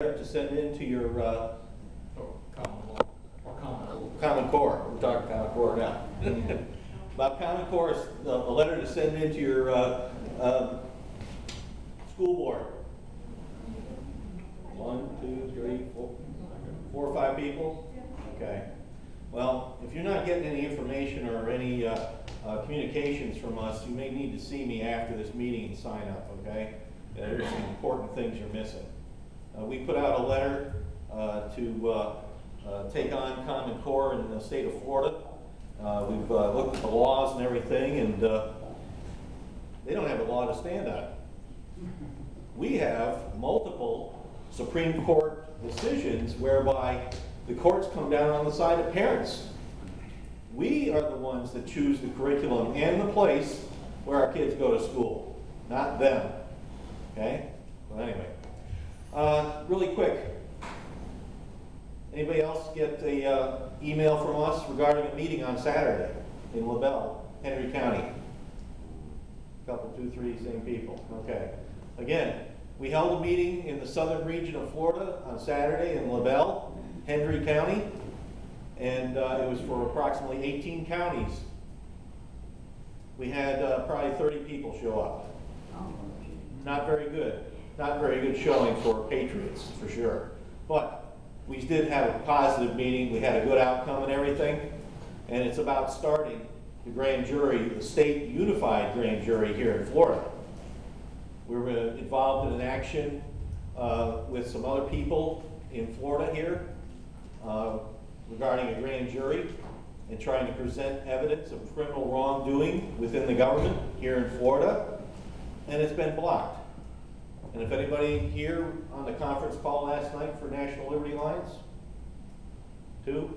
To send into your Common Core. We're talking Common Core now. About Common Core, a letter to send into your school board. 1, 2, 3, 4, 4 or 5 people? Okay. Well, if you're not getting any information or any communications from us, you may need to see me after this meeting and sign up, okay? There's some important things you're missing. We put out a letter to take on Common Core in the state of Florida. We've looked at the laws and everything, and they don't have a law to stand on. We have multiple Supreme Court decisions whereby the courts come down on the side of parents. We are the ones that choose the curriculum and the place where our kids go to school, not them. Okay? Well, anyway. Really quick, anybody else get a email from us regarding a meeting on Saturday in LaBelle, Henry County? Couple, 2, 3, same people. Okay. Again, we held a meeting in the southern region of Florida on Saturday in LaBelle, Henry County, and it was for approximately 18 counties. We had probably 30 people show up. Not very good. Not very good showing for Patriots, for sure. But we did have a positive meeting. We had a good outcome and everything. And it's about starting the grand jury, the state unified grand jury here in Florida. We were involved in an action with some other people in Florida here regarding a grand jury and trying to present evidence of criminal wrongdoing within the government here in Florida. And it's been blocked. And if anybody here on the conference call last night for National Liberty Alliance? 2?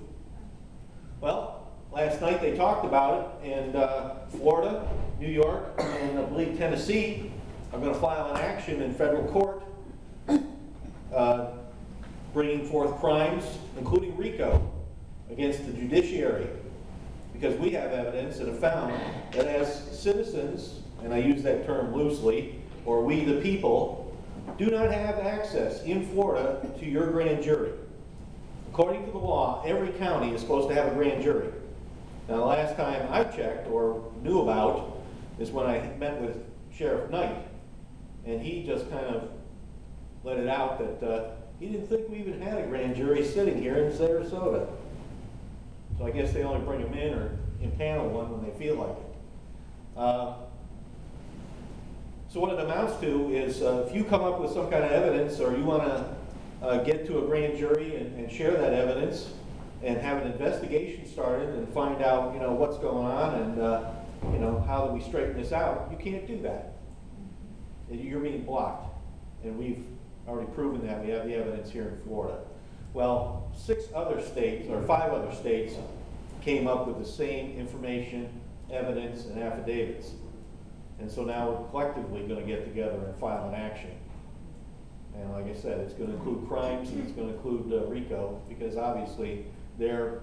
Well, last night they talked about it, and Florida, New York, and I believe Tennessee are going to file an action in federal court bringing forth crimes, including RICO, against the judiciary. Because we have evidence that have found that as citizens, and I use that term loosely, or we the people, do not have access in Florida to your grand jury. According to the law, every county is supposed to have a grand jury. Now, the last time I checked or knew about is when I met with Sheriff Knight, and he just kind of let it out that he didn't think we even had a grand jury sitting here in Sarasota. So I guess they only bring them in or impanel one when they feel like it. So what it amounts to is if you come up with some kind of evidence or you want to get to a grand jury and share that evidence and have an investigation started and find out, what's going on and, how do we straighten this out, you can't do that. You're being blocked. And we've already proven that. We have the evidence here in Florida. Well, 5 other states came up with the same information, evidence, and affidavits. And so now we're collectively going to get together and file an action. And like I said, it's going to include crimes and it's going to include RICO, because obviously they're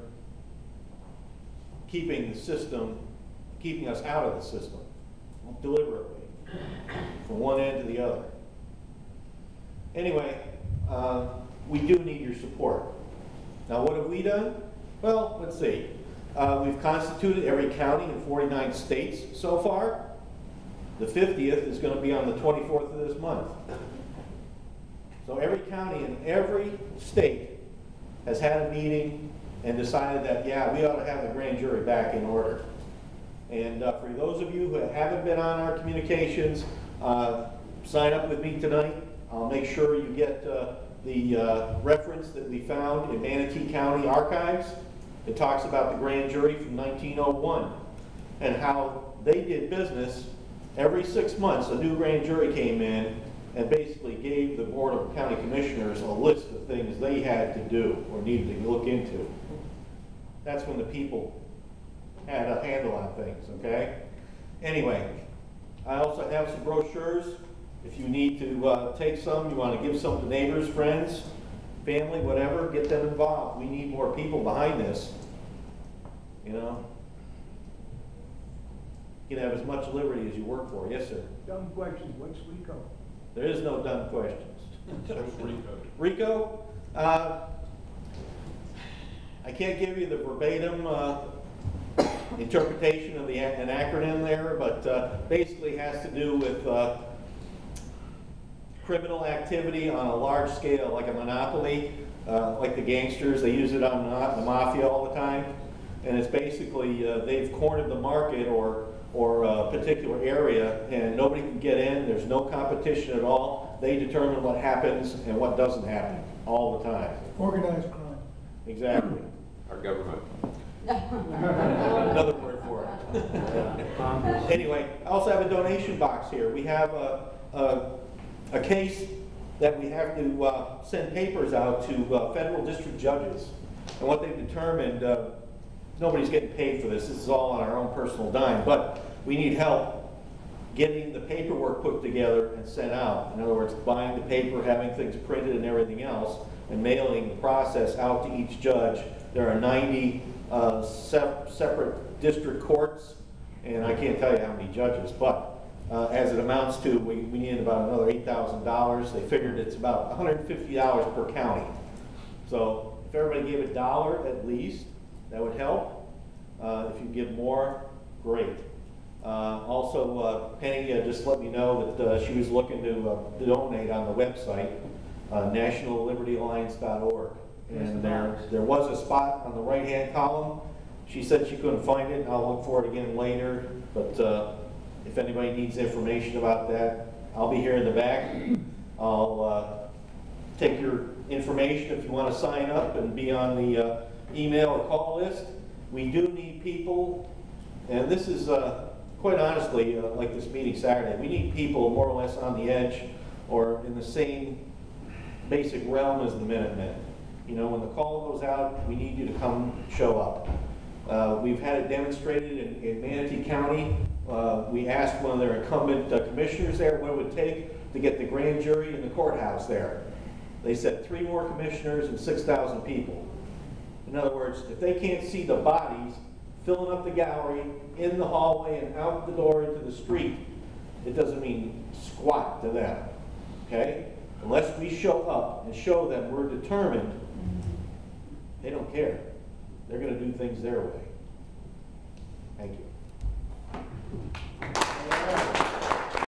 keeping the system, keeping us out of the system deliberately from one end to the other. Anyway, we do need your support. Now, what have we done? Well, let's see. We've constituted every county in 49 states so far. The 50th is going to be on the 24th of this month. So every county in every state has had a meeting and decided that, yeah, we ought to have the grand jury back in order. And for those of you who haven't been on our communications, sign up with me tonight. I'll make sure you get the reference that we found in Manatee County Archives. It talks about the grand jury from 1901 and how they did business. Every 6 months, a new grand jury came in and basically gave the Board of County Commissioners a list of things they had to do or needed to look into. That's when the people had a handle on things, okay? Anyway, I also have some brochures. If you need to take some, you want to give some to neighbors, friends, family, whatever, get them involved. We need more people behind this, You can have as much liberty as you work for. Yes, sir. Dumb questions. What's RICO? There is no dumb questions. RICO, I can't give you the verbatim interpretation of an acronym there, but basically has to do with criminal activity on a large scale, like a monopoly, like the gangsters. They use it on the mafia all the time, and it's basically they've cornered the market or a particular area, and nobody can get in. There's no competition at all. They determine what happens and what doesn't happen all the time. Organized crime. Exactly. Our government. Another word for it. Anyway, I also have a donation box here. We have a case that we have to send papers out to federal district judges. And what they've determined, nobody's getting paid for this. This is all on our own personal dime, but we need help getting the paperwork put together and sent out. In other words, buying the paper, having things printed and everything else, and mailing the process out to each judge. There are 90 separate district courts, and I can't tell you how many judges, but as it amounts to, we need about another $8,000. They figured it's about $150 per county. So if everybody gave $1 at least, that would help. If you give more, great. Also, Penny just let me know that she was looking to donate on the website, nationallibertyalliance.org. And there was a spot on the right-hand column. She said she couldn't find it, and I'll look for it again later. But if anybody needs information about that, I'll be here in the back. I'll take your information if you want to sign up and be on the email or call list. We do need people, and this is quite honestly like this meeting Saturday. We need people more or less on the edge or in the same basic realm as the Minutemen. You know, when the call goes out, we need you to come show up. We've had it demonstrated in Manatee County. We asked one of their incumbent commissioners there what it would take to get the grand jury in the courthouse there. They said 3 more commissioners and 6,000 people. In other words, if they can't see the bodies filling up the gallery, in the hallway, and out the door into the street, it doesn't mean squat to them, okay? Unless we show up and show them we're determined, they don't care. They're going to do things their way. Thank you.